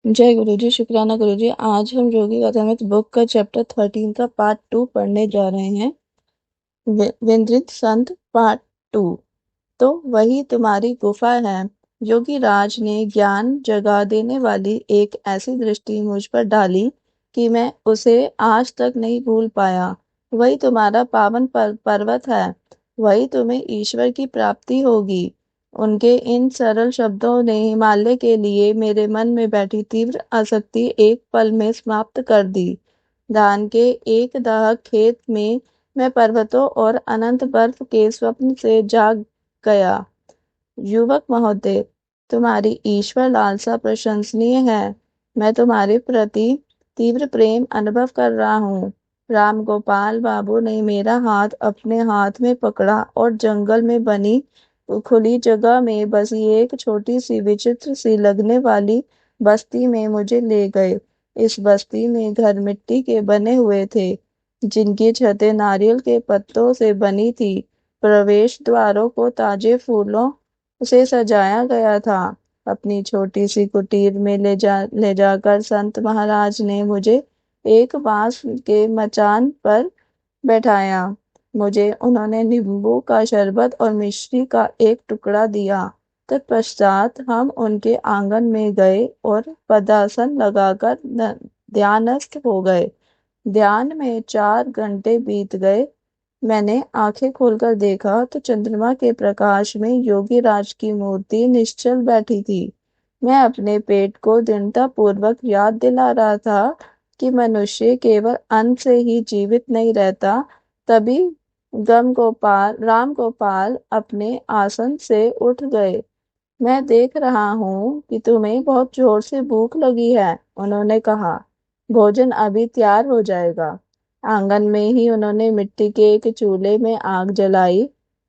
जय गुरु जी, शुक्राना गुरु जी। आज हम योगी गौतमिक बुक का चैप्टर 13 का पार्ट 2 पढ़ने जा रहे हैं। विंद्रित संत पार्ट 2। तो वही तुम्हारी गुफा है। योगी राज ने ज्ञान जगा देने वाली एक ऐसी दृष्टि मुझ पर डाली कि मैं उसे आज तक नहीं भूल पाया। वही तुम्हारा पावन पर्वत है। वही तुम्हें ईश्वर की प्राप्ति होगी। उनके इन सरल शब्दों ने हिमालय के लिए मेरे मन में बैठी तीव्र आसक्ति एक पल में समाप्त कर दी। धान के एक दाहक खेत में मैं पर्वतों और अनंत बर्फ के स्वप्न से जाग गया। युवक महोदय, तुम्हारी ईश्वर लालसा प्रशंसनीय है। मैं तुम्हारे प्रति तीव्र प्रेम अनुभव कर रहा हूँ। राम गोपाल बाबू ने मेरा हाथ अपने हाथ में पकड़ा और जंगल में बनी खुली जगह में बसी एक छोटी सी विचित्र सी लगने वाली बस्ती में मुझे ले गए। इस बस्ती में घर मिट्टी के बने हुए थे, जिनकी छतें नारियल के पत्तों से बनी थी। प्रवेश द्वारों को ताजे फूलों से सजाया गया था। अपनी छोटी सी कुटीर में ले जाकर संत महाराज ने मुझे एक बांस के मचान पर बैठाया। मुझे उन्होंने नींबू का शरबत और मिश्री का एक टुकड़ा दिया। तत्पश्चात हम उनके आंगन में गए और पदासन लगाकर ध्यानस्थ हो गए। ध्यान में 4 घंटे बीत गए। मैंने आंखें खोलकर देखा तो चंद्रमा के प्रकाश में योगी राज की मूर्ति निश्चल बैठी थी। मैं अपने पेट को दृढ़ता पूर्वक याद दिला रहा था कि मनुष्य केवल अन्न से ही जीवित नहीं रहता। तभी राम गोपाल अपने आसन से उठ गए। मैं देख रहा हूँ कि तुम्हें बहुत जोर से भूख लगी है, उन्होंने कहा। भोजन अभी तैयार हो जाएगा। आंगन में ही उन्होंने मिट्टी के एक चूल्हे में आग जलाई।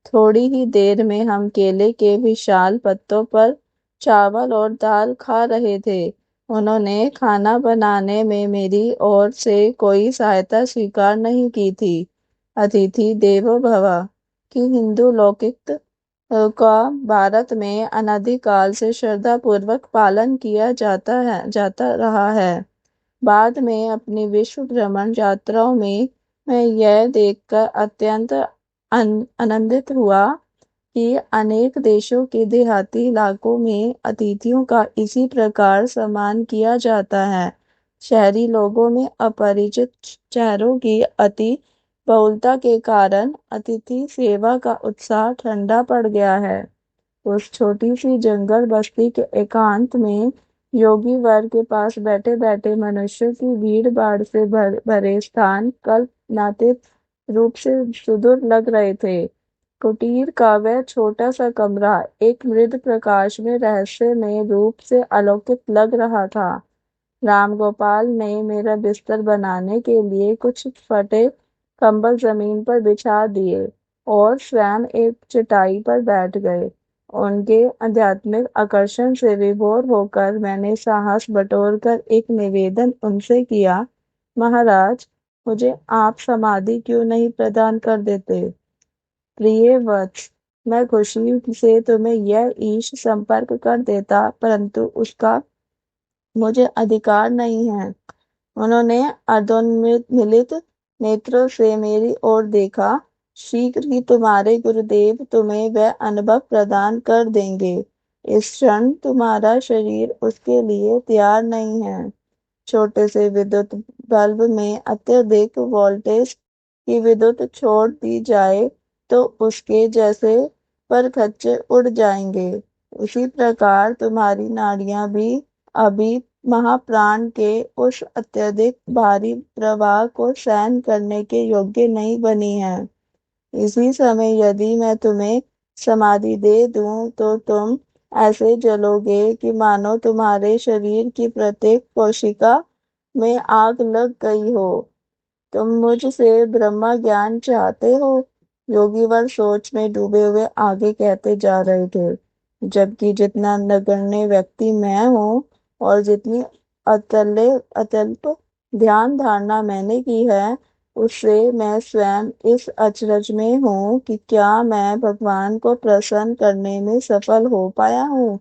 थोड़ी ही देर में हम केले के विशाल पत्तों पर चावल और दाल खा रहे थे। उन्होंने खाना बनाने में मेरी ओर से कोई सहायता स्वीकार नहीं की थी। अतिथि देवो भव की हिंदू लौकिक का भारत में अनादिकाल से श्रद्धा पूर्वक पालन किया जाता रहा है। बाद में अपनी विश्व भ्रमण यात्राओं में मैं यह देखकर अत्यंत आनंदित हुआ कि अनेक देशों के देहाती इलाकों में अतिथियों का इसी प्रकार सम्मान किया जाता है। शहरी लोगों में अपरिचित चेहरों की अति बहुलता के कारण अतिथि सेवा का उत्साह ठंडा पड़ गया है। उस छोटी सी जंगल बस्ती के एकांत में योगी वर के पास बैठे बैठे मनुष्यों की भीड़ भाड़ से भरे स्थान कल्पनातीत रूप से सुदूर लग रहे थे। कुटीर का वह छोटा सा कमरा एक मृद प्रकाश में रहस्यमय रूप से अलौकिक लग रहा था। राम गोपाल ने मेरा बिस्तर बनाने के लिए कुछ फटे कंबल जमीन पर बिछा दिए और स्वयं एक चटाई पर बैठ गए। उनके आध्यात्मिक आकर्षण से विभोर होकर मैंने साहस बटोरकर एक निवेदन उनसे किया, महाराज, मुझे आप समाधि क्यों नहीं प्रदान कर देते? प्रिय वत्स, मैं खुशी से तुम्हें यह ईश संपर्क कर देता, परंतु उसका मुझे अधिकार नहीं है। उन्होंने अर्धोन्मिलित नेत्रों से मेरी ओर देखा। शीघ्र ही तुम्हारे गुरुदेव तुम्हें वह अनुभव प्रदान कर देंगे। इस क्षण तुम्हारा शरीर उसके लिए तैयार नहीं है। छोटे से विद्युत बल्ब में अत्यधिक वोल्टेज की विद्युत छोड़ दी जाए तो उसके जैसे परखच्चे उड़ जाएंगे। उसी प्रकार तुम्हारी नाड़ियां भी अभी महाप्राण के उस अत्यधिक भारी प्रवाह को सहन करने के योग्य नहीं बनी है। इसी समय यदि मैं तुम्हें समाधि दे दूं तो तुम ऐसे जलोगे कि मानो तुम्हारे शरीर की प्रत्येक कोशिका में आग लग गई हो। तुम मुझसे ब्रह्म ज्ञान चाहते हो? योगीवर सोच में डूबे हुए आगे कहते जा रहे थे, जबकि जितना नगण्य व्यक्ति मैं हूँ और जितनी अत्यल्प ध्यान धारणा मैंने की है, उससे मैं स्वयं इस अचरज में हूँ कि क्या मैं भगवान को प्रसन्न करने में सफल हो पाया हूँ।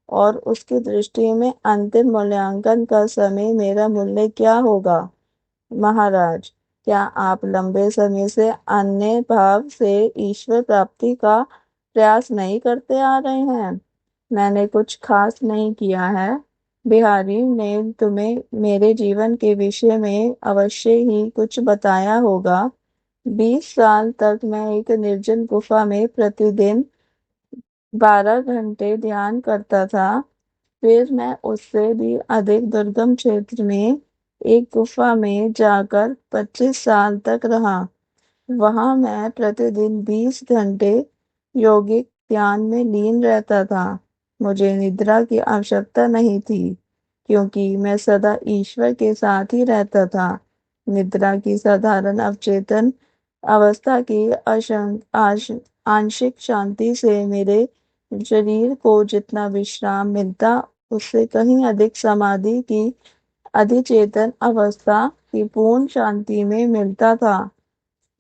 और उसकी दृष्टि में अंतिम मूल्यांकन का समय मेरा मूल्य क्या होगा? महाराज, क्या आप लंबे समय से अन्य भाव से ईश्वर प्राप्ति का प्रयास नहीं करते आ रहे हैं? मैंने कुछ खास नहीं किया है। बिहारी ने तुम्हें मेरे जीवन के विषय में अवश्य ही कुछ बताया होगा। 20 साल तक मैं एक निर्जन गुफा में प्रतिदिन 12 घंटे ध्यान करता था। फिर मैं उससे भी अधिक दुर्गम क्षेत्र में एक गुफा में जाकर 25 साल तक रहा। वहां मैं प्रतिदिन 20 घंटे यौगिक ध्यान में लीन रहता था। मुझे निद्रा की आवश्यकता नहीं थी, क्योंकि मैं सदा ईश्वर के साथ ही रहता था। निद्रा की साधारण अवचेतन अवस्था की आंशिक शांति से मेरे शरीर को जितना विश्राम मिलता, उससे कहीं अधिक समाधि की अधिचेतन अवस्था की पूर्ण शांति में मिलता था।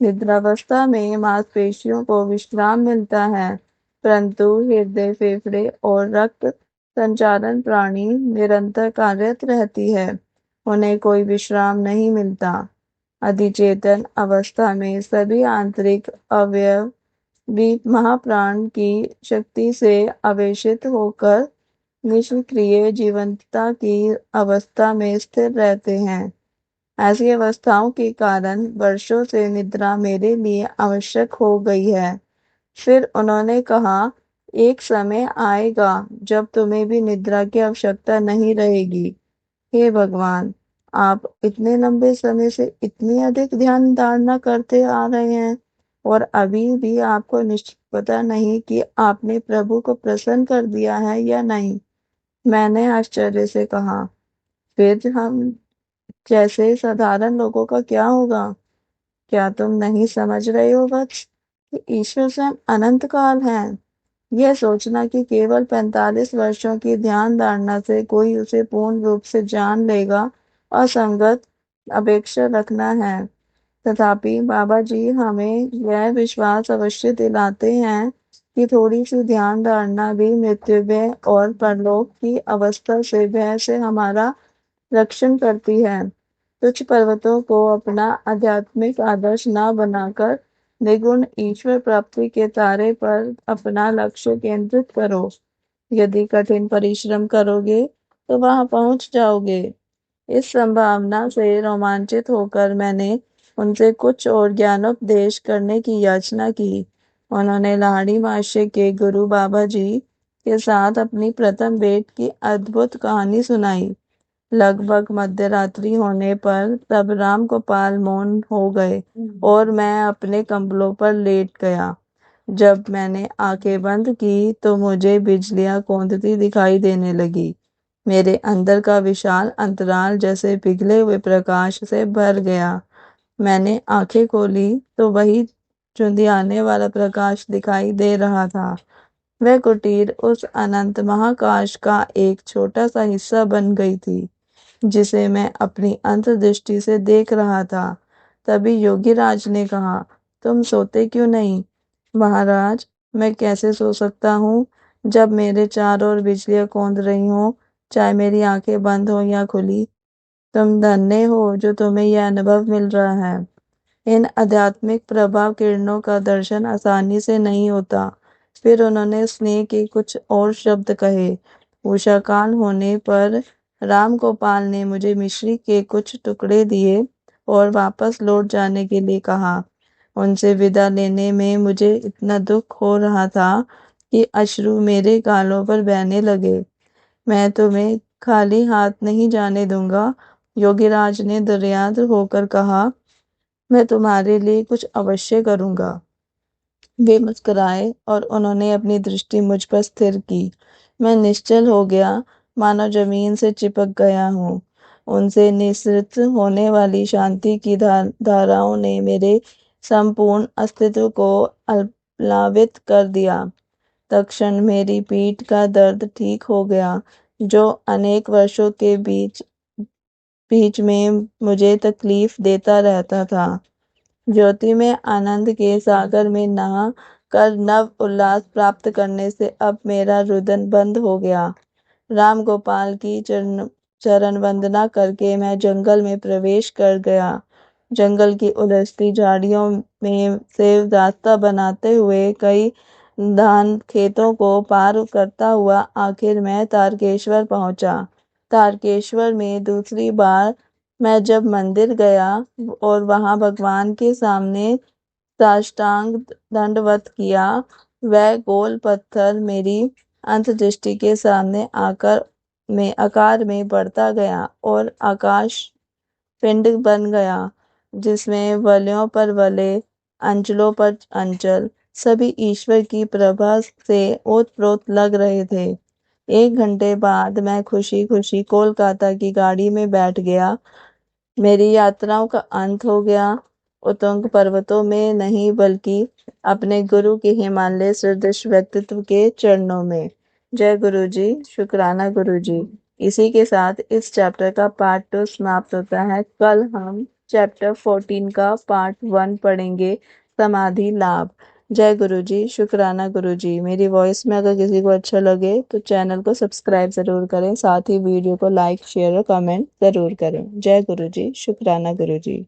निद्रावस्था में मांसपेशियों को विश्राम मिलता है, परंतु हृदय, फेफड़े और रक्त संचारण प्रणाली निरंतर कार्यरत रहती है। उन्हें कोई विश्राम नहीं मिलता। अधिचेतन अवस्था में सभी आंतरिक अवयव भी महाप्राण की शक्ति से आवेशित होकर निष्क्रिय जीवंतता की अवस्था में स्थिर रहते हैं। ऐसी अवस्थाओं के कारण वर्षों से निद्रा मेरे लिए आवश्यक हो गई है। फिर उन्होंने कहा, एक समय आएगा जब तुम्हें भी निद्रा की आवश्यकता नहीं रहेगी। हे भगवान, आप इतने लंबे समय से इतनी अधिक ध्यान धारणा करते आ रहे हैं, और अभी भी आपको निश्चित पता नहीं कि आपने प्रभु को प्रसन्न कर दिया है या नहीं। मैंने आश्चर्य से कहा, फिर हम जैसे साधारण लोगों का क्या होगा? क्या तुम नहीं समझ रहे हो वत्स, कि ईश्वर स्वयं अनंत काल है? यह सोचना कि केवल 45 वर्षों की ध्यान धारणा से कोई उसे पूर्ण रूप से जान लेगा, असंगत अपेक्षा रखना है। तथापि बाबा जी हमें यह विश्वास अवश्य दिलाते हैं कि थोड़ी सी ध्यान धारणा भी मृत्युभय और परलोक की अवस्था से भय से हमारा रक्षण करती है। तुच्छ पर्वतों को अपना आध्यात्मिक आदर्श न बनाकर निगुण ईश्वर प्राप्ति के तारे पर अपना लक्ष्य केंद्रित करो। यदि कठिन परिश्रम करोगे तो वहां पहुंच जाओगे। इस संभावना से रोमांचित होकर मैंने उनसे कुछ और ज्ञानोपदेश करने की याचना की। उन्होंने लाहिड़ी माशे के गुरु बाबा जी के साथ अपनी प्रथम भेंट की अद्भुत कहानी सुनाई। लगभग मध्यरात्रि होने पर तब राम गोपाल मौन हो गए और मैं अपने कंबलों पर लेट गया। जब मैंने आंखें बंद की तो मुझे बिजलियां कौंधती दिखाई देने लगी। मेरे अंदर का विशाल अंतराल जैसे पिघले हुए प्रकाश से भर गया। मैंने आंखें खोली तो वही चुंधियाने वाला प्रकाश दिखाई दे रहा था। वह कुटीर उस अनंत महाकाश का एक छोटा सा हिस्सा बन गई थी, जिसे मैं अपनी अंतर्दृष्टि से देख रहा था। तभी योगीराज ने कहा, तुम सोते क्यों नहीं? महाराज, मैं कैसे सो सकता हूँ जब मेरे चारों ओर बिजलियां कौंध रही हो, चाहे मेरी आंखें बंद हो या खुली। तुम धन्य हो जो तुम्हें यह अनुभव मिल रहा है। इन आध्यात्मिक प्रभाव किरणों का दर्शन आसानी से नहीं होता। फिर उन्होंने स्नेह के कुछ और शब्द कहे। उषाकाल होने पर राम गोपाल ने मुझे मिश्री के कुछ टुकड़े दिए और वापस लौट जाने के लिए कहा। उनसे विदा लेने में मुझे इतना दुख हो रहा था कि अश्रु मेरे गालों पर बहने लगे। मैं तुम्हें खाली हाथ नहीं जाने दूंगा, योगीराज ने दर्याद होकर कहा। मैं तुम्हारे लिए कुछ अवश्य करूंगा। वे मुस्कुराए और उन्होंने अपनी दृष्टि मुझ पर स्थिर की। मैं निश्चल हो गया, मानो जमीन से चिपक गया हूँ। उनसे निसृत होने वाली शांति की धाराओं ने मेरे संपूर्ण अस्तित्व को अल्पावित कर दिया। तत्क्षण मेरी पीठ का दर्द ठीक हो गया, जो अनेक वर्षों के बीच बीच में मुझे तकलीफ देता रहता था। ज्योति में आनंद के सागर में नहा कर नव उल्लास प्राप्त करने से अब मेरा रुदन बंद हो गया। राम गोपाल की चरण वंदना करके मैं जंगल में प्रवेश कर गया। जंगल की उलझती झाड़ियों में से रास्ता बनाते हुए कई धान खेतों को पार करता हुआ आखिर मैं तारकेश्वर पहुंचा। तारकेश्वर में दूसरी बार मैं जब मंदिर गया और वहां भगवान के सामने साष्टांग दंडवत किया, वह गोल पत्थर मेरी अंतर्दृष्टि के सामने आकार में बढ़ता गया और आकाश पिंड बन गया, जिसमें वलयों पर वलय, अंचलों पर अंचल सभी ईश्वर की प्रभा से ओतप्रोत लग रहे थे। 1 घंटे बाद मैं खुशी खुशी कोलकाता की गाड़ी में बैठ गया। मेरी यात्राओं का अंत हो गया, उतुंग पर्वतों में नहीं बल्कि अपने गुरु के हिमालय सदृश व्यक्तित्व के चरणों में। जय गुरु जी, शुक्राना गुरु जी। इसी के साथ इस चैप्टर का पार्ट 2 समाप्त होता है। कल हम चैप्टर 14 का पार्ट 1 पढ़ेंगे, समाधि लाभ। जय गुरु जी, शुक्राना गुरु जी। मेरी वॉइस में अगर किसी को अच्छा लगे तो चैनल को सब्सक्राइब ज़रूर करें, साथ ही वीडियो को लाइक, शेयर और कमेंट ज़रूर करें। जय गुरु जी, शुक्राना गुरु जी।